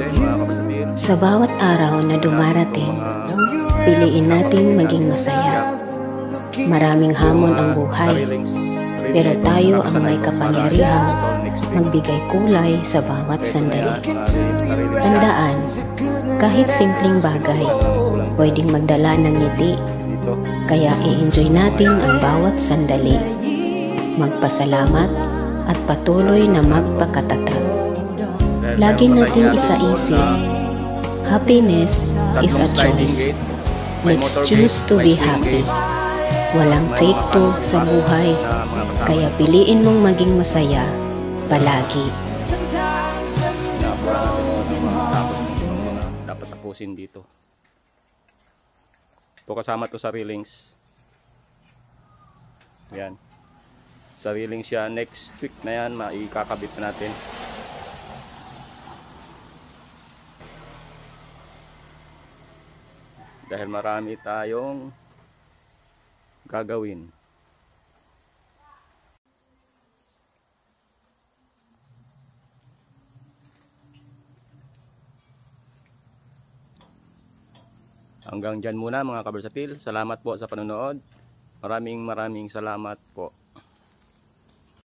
din mga kabarsatil. Sa bawat araw na dumarating, piliin natin maging masaya. Maraming hamon ang buhay, pero tayo ang may kapangyarihang magbigay kulay sa bawat sandali. Tandaan, kahit simpleng bagay, pwedeng magdala ng ngiti. Kaya i-enjoy natin ang bawat sandali. Magpasalamat at patuloy na magpakatatag. Lagi nating isaisip, happiness is a choice. Let's choose to be happy. Walang take two sa buhay, kaya piliin mong maging masaya palagi. Dapat tapusin dito. Ito kasama to sa railings. Yan. Sa railings yan. Next week na yan, maikakabit na natin. Dahil marami tayong gagawin. Hanggang dyan muna mga kabarsatil. Salamat po sa panonood. Maraming salamat po.